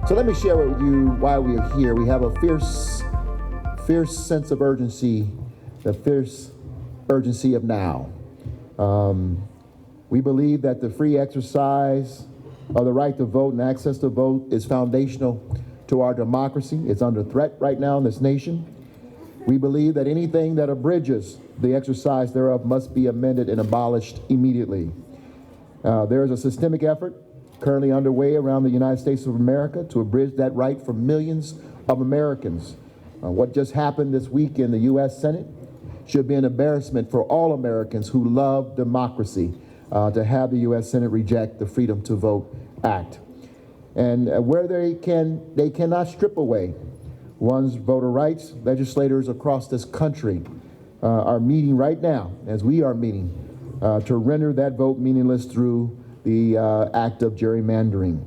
So let me share with you why we are here. We have a fierce sense of urgency, the fierce urgency of now. We believe that the free exercise of the right to vote and access to vote is foundational to our democracy. It's under threat right now in this nation. We believe that anything that abridges the exercise thereof must be amended and abolished immediately. There is a systemic effort currently underway around the United States of America to abridge that right for millions of Americans. What just happened this week in the U.S. Senate should be an embarrassment for all Americans who love democracy to have the U.S. Senate reject the Freedom to Vote Act. And where they cannot strip away one's voter rights, legislators across this country are meeting right now, as we are meeting, to render that vote meaningless through the act of gerrymandering.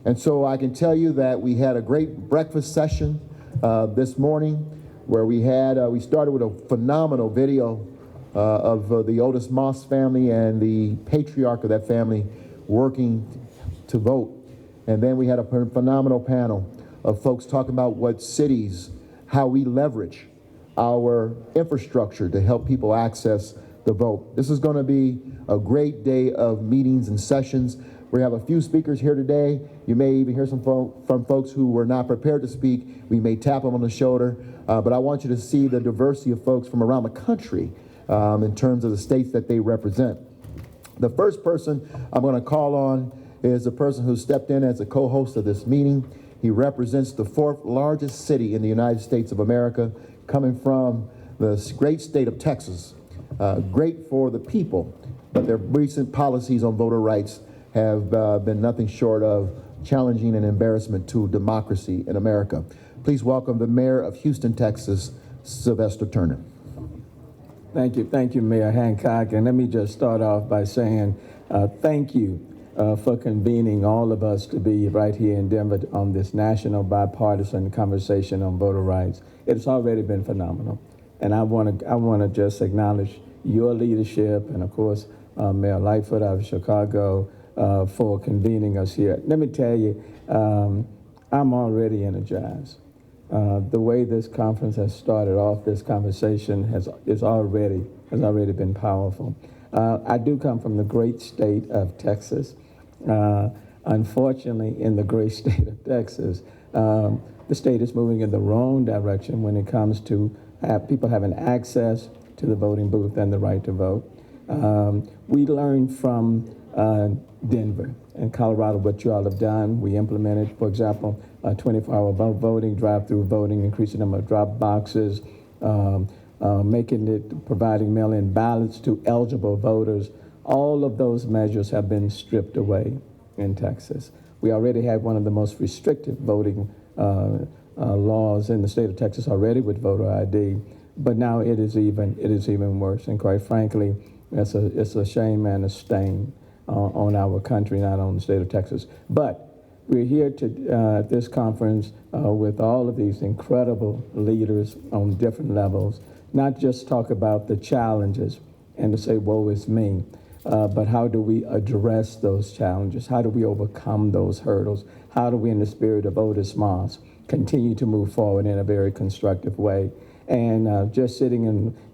And so I can tell you that we had a great breakfast session this morning where we started with a phenomenal video of the Otis Moss family and the patriarch of that family working to vote. And then we had a phenomenal panel of folks talking about what cities, how we leverage our infrastructure to help people access the vote. This is going to be a great day of meetings and sessions. We have a few speakers here today. You may even hear some from folks who were not prepared to speak. We may tap them on the shoulder, but I want you to see the diversity of folks from around the country in terms of the states that they represent. The first person I'm going to call on is a person who stepped in as a co-host of this meeting. He represents the fourth largest city in the United States of America, coming from the great state of Texas. Great for the people, but their recent policies on voter rights have been nothing short of challenging and embarrassment to democracy in America. Please welcome the mayor of Houston, Texas, Sylvester Turner. Thank you, Mayor Hancock. And let me just start off by saying thank you for convening all of us to be right here in Denver on this national bipartisan conversation on voter rights. It's already been phenomenal. And I want to just acknowledge your leadership and, of course, Mayor Lightfoot out of Chicago for convening us here. Let me tell you, I'm already energized. The way this conference has started off, this conversation has already been powerful. I do come from the great state of Texas. Unfortunately, in the great state of Texas, the state is moving in the wrong direction when it comes to people having access to the voting booth and the right to vote. We learned from Denver and Colorado what you all have done. We implemented, for example, 24-hour voting, drive-through voting, increasing the number of drop boxes, providing mail-in ballots to eligible voters. All of those measures have been stripped away in Texas. We already had one of the most restrictive voting laws in the state of Texas already with voter ID, but now it is even worse. And quite frankly, it's a shame and a stain on our country, not on the state of Texas. But we're here at this conference with all of these incredible leaders on different levels, not just talk about the challenges and to say, woe is me, but how do we address those challenges? How do we overcome those hurdles? How do we, in the spirit of Otis Moss, continue to move forward in a very constructive way? And just sitting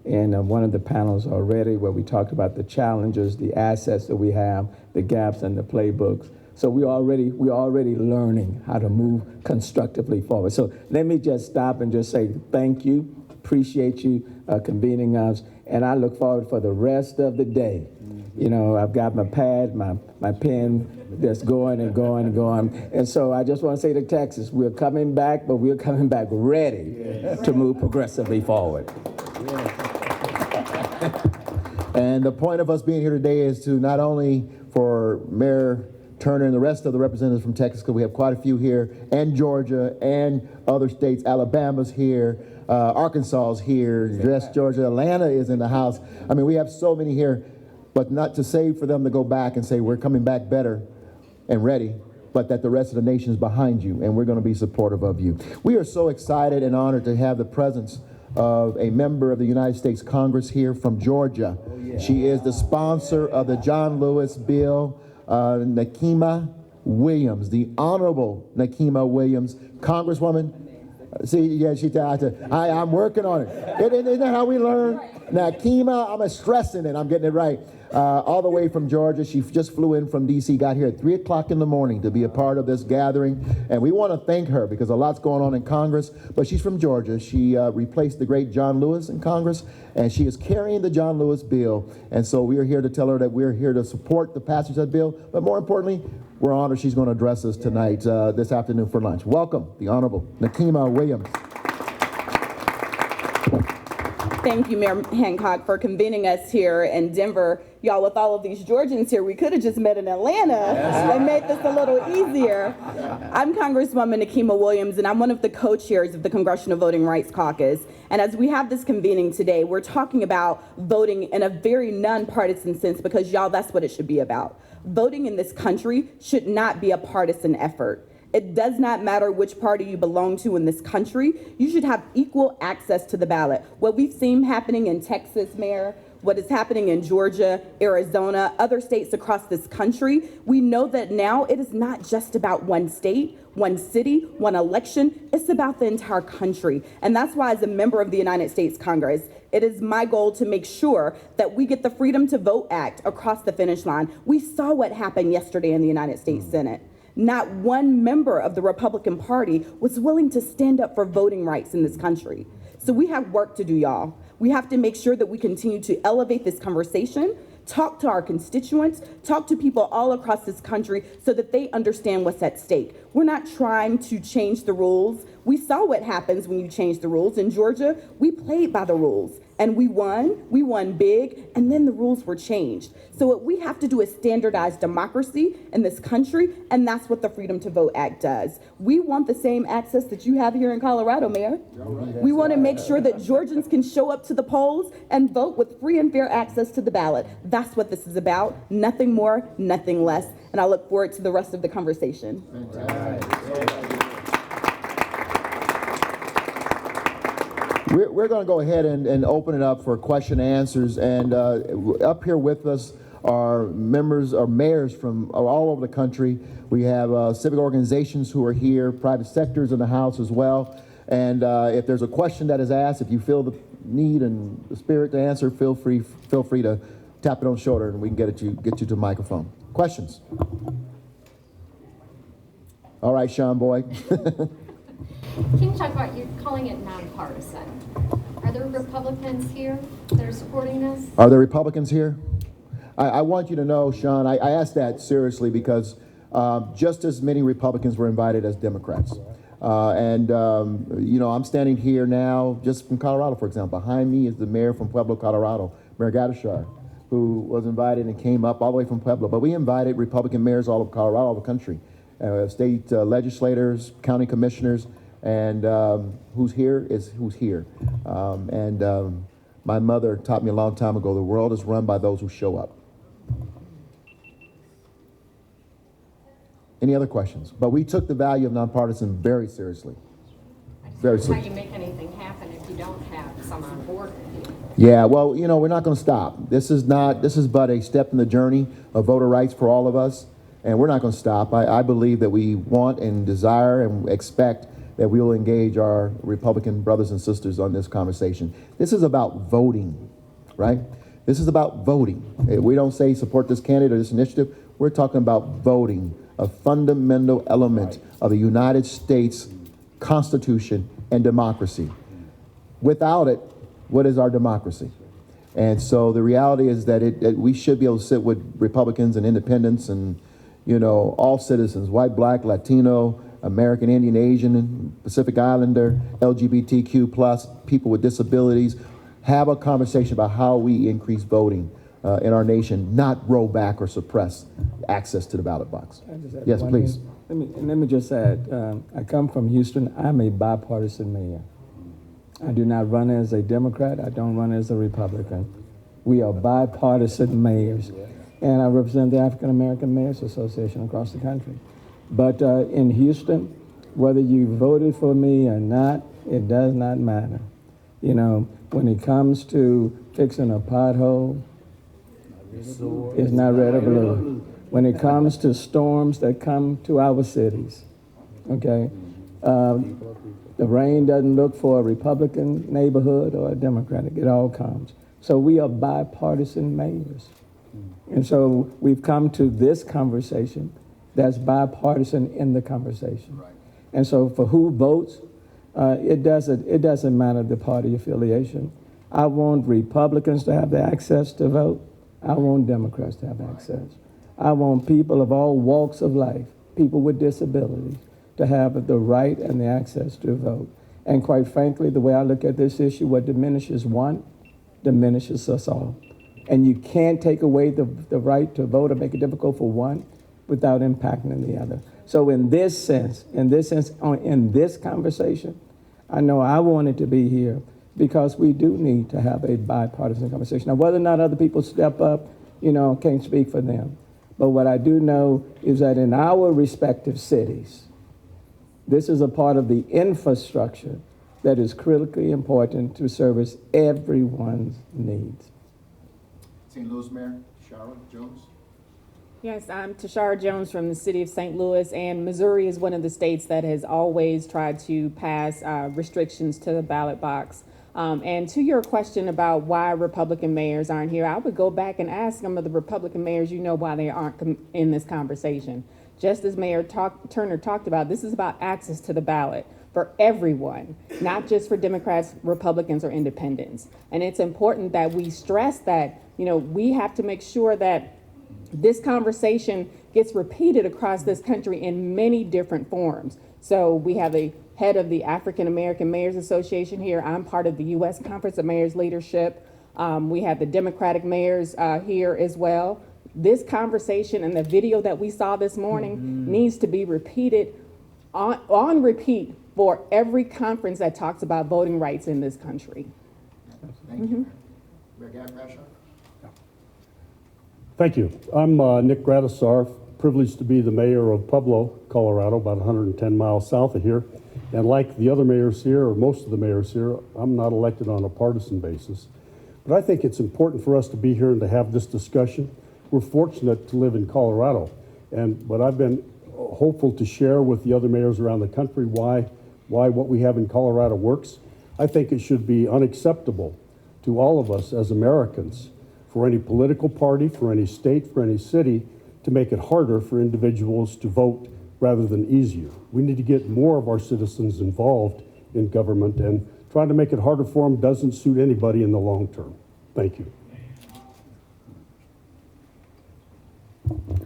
in one of the panels already where we talked about the challenges, the assets that we have, the gaps and the playbooks. So we're already learning how to move constructively forward. So let me just stop and just say thank you, appreciate you convening us, and I look forward for the rest of the day. You know, I've got my pad, my pen just going and going and going. And so I just want to say to Texas, we're coming back, but we're coming back ready to move progressively forward. And the point of us being here today is to not only for Mayor Turner and the rest of the representatives from Texas, because we have quite a few here, and Georgia and other states. Alabama's here, Arkansas's here, West Georgia, Atlanta is in the house. I mean, we have so many here, but not to say for them to go back and say we're coming back better and ready, but that the rest of the nation is behind you, and we're going to be supportive of you. We are so excited and honored to have the presence of a member of the United States Congress here from Georgia. She is the sponsor of the John Lewis bill, Nikema Williams, the Honorable Nikema Williams. Congresswoman, see, yeah, I'm working on it. Isn't that how we learn? Nikema, I'm stressing it, I'm getting it right. All the way from Georgia. She just flew in from D.C., got here at 3 o'clock in the morning to be a part of this gathering. And we want to thank her because a lot's going on in Congress, but she's from Georgia. She replaced the great John Lewis in Congress, and she is carrying the John Lewis bill. And so we are here to tell her that we're here to support the passage of that bill, but more importantly, we're honored she's going to address us tonight, this afternoon for lunch. Welcome, the Honorable Nikema Williams. Thank you, Mayor Hancock, for convening us here in Denver. Y'all, with all of these Georgians here, we could have just met in Atlanta and made this a little easier. I'm Congresswoman Nikema Williams, and I'm one of the co-chairs of the Congressional Voting Rights Caucus. And as we have this convening today, we're talking about voting in a very nonpartisan sense because, y'all, that's what it should be about. Voting in this country should not be a partisan effort. It does not matter which party you belong to in this country. You should have equal access to the ballot. What we've seen happening in Texas, Mayor, what is happening in Georgia, Arizona, other states across this country, we know that now it is not just about one state, one city, one election. It's about the entire country. And that's why, as a member of the United States Congress, it is my goal to make sure that we get the Freedom to Vote Act across the finish line. We saw what happened yesterday in the United States Senate. Not one member of the Republican Party was willing to stand up for voting rights in this country. So we have work to do, y'all. We have to make sure that we continue to elevate this conversation, talk to our constituents, talk to people all across this country so that they understand what's at stake. We're not trying to change the rules. We saw what happens when you change the rules. In Georgia, we played by the rules and we won big, and then the rules were changed. So what we have to do is standardize democracy in this country, and that's what the Freedom to Vote Act does. We want the same access that you have here in Colorado, Mayor. We want to make sure that Georgians can show up to the polls and vote with free and fair access to the ballot. That's what this is about, nothing more, nothing less, and I look forward to the rest of the conversation. We're going to go ahead and open it up for question and answers. And up here with us are members or mayors from all over the country. We have civic organizations who are here, private sectors in the House as well. And if there's a question that is asked, if you feel the need and the spirit to answer, feel free to tap it on the shoulder and we can get you to the microphone. Questions? All right, Sean Boyd. Can you talk about, you're calling it nonpartisan. Are there Republicans here that are supporting this? Are there Republicans here? I want you to know, Sean, I asked that seriously because just as many Republicans were invited as Democrats. I'm standing here now just from Colorado, for example. Behind me is the mayor from Pueblo, Colorado, Mayor Gadishar, who was invited and came up all the way from Pueblo. But we invited Republican mayors all of Colorado, all over the country, state legislators, county commissioners, and who's here is who's here. My mother taught me a long time ago, the world is run by those who show up. Any other questions? But we took the value of nonpartisan very seriously. Very How seriously. you make anything happen if you don't have some on board with you? Yeah, well, we're not going to stop. This is but a step in the journey of voter rights for all of us, and we're not going to stop. I believe that we want and desire and expect that we will engage our Republican brothers and sisters on this conversation. This is about voting, right? This is about voting. We don't say support this candidate or this initiative. We're talking about voting, a fundamental element of the United States Constitution and democracy. Without it, what is our democracy? And so the reality is that we should be able to sit with Republicans and independents and, all citizens, white, black, Latino, American, Indian, Asian, and Pacific Islander, LGBTQ plus, people with disabilities, have a conversation about how we increase voting in our nation, not roll back or suppress access to the ballot box. Yes, please. Let me just add, I come from Houston. I'm a bipartisan mayor. I do not run as a Democrat. I don't run as a Republican. We are bipartisan mayors. And I represent the African American Mayors Association across the country. But in Houston, whether you voted for me or not, it does not matter. You know, when it comes to fixing a pothole, it's not red or blue. When it comes to storms that come to our cities, okay, the rain doesn't look for a Republican neighborhood or a Democratic. It all comes. So we are bipartisan mayors. And so we've come to this conversation that's bipartisan in the conversation. Right. And so for who votes, it doesn't matter the party affiliation. I want Republicans to have the access to vote. I want Democrats to have access. I want people of all walks of life, people with disabilities, to have the right and the access to vote. And quite frankly, the way I look at this issue, what diminishes one diminishes us all. And you can't take away the right to vote or make it difficult for one without impacting the other. So in this conversation, I know I wanted to be here because we do need to have a bipartisan conversation. Now, whether or not other people step up, can't speak for them. But what I do know is that in our respective cities, this is a part of the infrastructure that is critically important to service everyone's needs. St. Louis Mayor Shara Jones. Yes, I'm Tashara Jones from the city of St. Louis, and Missouri is one of the states that has always tried to pass restrictions to the ballot box. And to your question about why Republican mayors aren't here, I would go back and ask some of the Republican mayors, why they aren't in this conversation. Just as Mayor Turner talked about, this is about access to the ballot for everyone, not just for Democrats, Republicans, or independents. And it's important that we stress that, we have to make sure that this conversation gets repeated across this country in many different forms. So we have a head of the African American Mayors Association here. I'm part of the U.S. Conference of Mayors leadership. We have the Democratic mayors here as well. This conversation and the video that we saw this morning needs to be repeated on repeat for every conference that talks about voting rights in this country. Thank you, Mayor. Mayor Gaspacho. Thank you. I'm Nick Gradisar, privileged to be the mayor of Pueblo, Colorado, about 110 miles south of here. And like the other mayors here, or most of the mayors here, I'm not elected on a partisan basis. But I think it's important for us to be here and to have this discussion. We're fortunate to live in Colorado. But I've been hopeful to share with the other mayors around the country why what we have in Colorado works. I think it should be unacceptable to all of us as Americans, for any political party, for any state, for any city, to make it harder for individuals to vote rather than easier. We need to get more of our citizens involved in government, and trying to make it harder for them doesn't suit anybody in the long term. Thank you.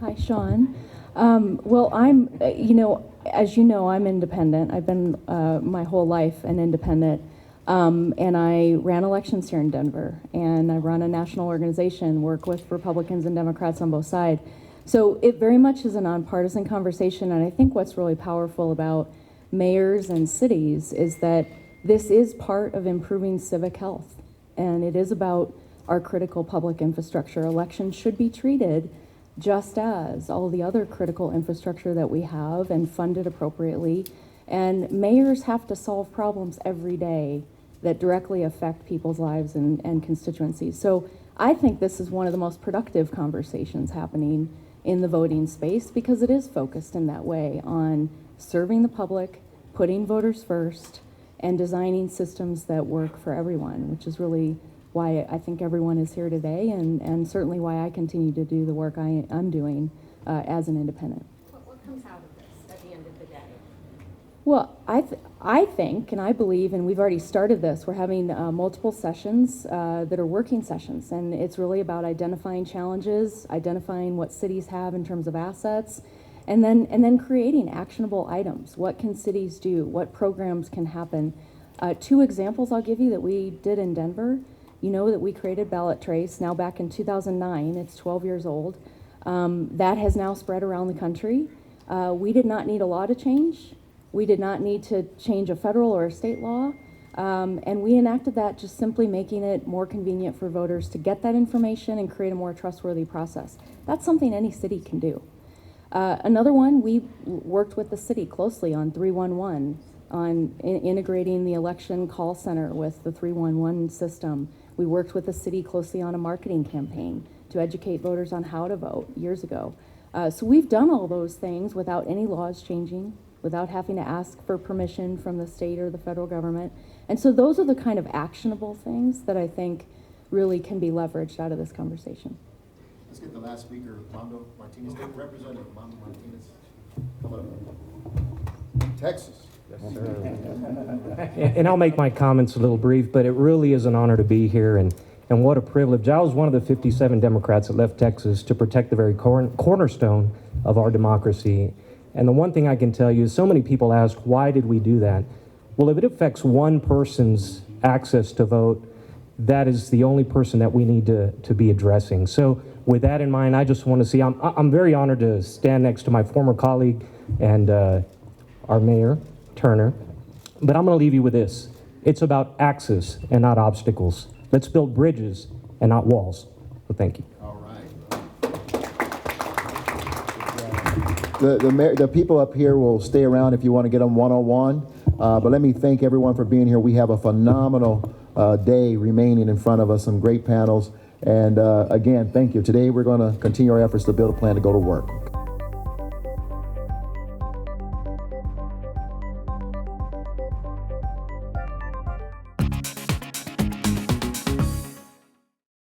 Hi, Sean. Well, I'm, as you know, I'm independent. I've been my whole life an independent. And I ran elections here in Denver, and I run a national organization, work with Republicans and Democrats on both sides. So it very much is a nonpartisan conversation, and I think what's really powerful about mayors and cities is that this is part of improving civic health, and it is about our critical public infrastructure. Elections should be treated just as all the other critical infrastructure that we have and funded appropriately. And mayors have to solve problems every day that directly affect people's lives and constituencies. So I think this is one of the most productive conversations happening in the voting space because it is focused in that way on serving the public, putting voters first, and designing systems that work for everyone, which is really why I think everyone is here today, and certainly why I continue to do the work I'm doing as an independent. What comes out of this at the end of the day? Well, I think, and I believe, and we've already started this, we're having multiple sessions that are working sessions, and it's really about identifying challenges, identifying what cities have in terms of assets, and then creating actionable items. What can cities do? What programs can happen? 2 examples I'll give you that we did in Denver. You know that we created Ballot Trace now back in 2009. It's 12 years old. That has now spread around the country. We did not need a law to change. We did not need to change a federal or a state law. And we enacted that just simply making it more convenient for voters to get that information and create a more trustworthy process. That's something any city can do. Another one, we worked with the city closely on 311 on integrating the election call center with the 311 system. We worked with the city closely on a marketing campaign to educate voters on how to vote years ago. So we've done all those things without any laws changing, without having to ask for permission from the state or the federal government. And so those are the kind of actionable things that I think really can be leveraged out of this conversation. Let's get the last speaker, Mondo Martinez, State Representative Mondo Martinez. Come on. Texas. And I'll make my comments a little brief, but it really is an honor to be here, and what a privilege. I was one of the 57 Democrats that left Texas to protect the very cornerstone of our democracy. And the one thing I can tell you is so many people ask, why did we do that? Well, if it affects one person's access to vote, that is the only person that we need to be addressing. So with that in mind, I just want to see, I'm very honored to stand next to my former colleague and our mayor, Turner, but I'm going to leave you with this. It's about access and not obstacles. Let's build bridges and not walls. So thank you. All right. The people up here will stay around if you want to get them one-on-one. But let me thank everyone for being here. We have a phenomenal day remaining in front of us, some great panels. And again, thank you. Today we're going to continue our efforts to build a plan to go to work.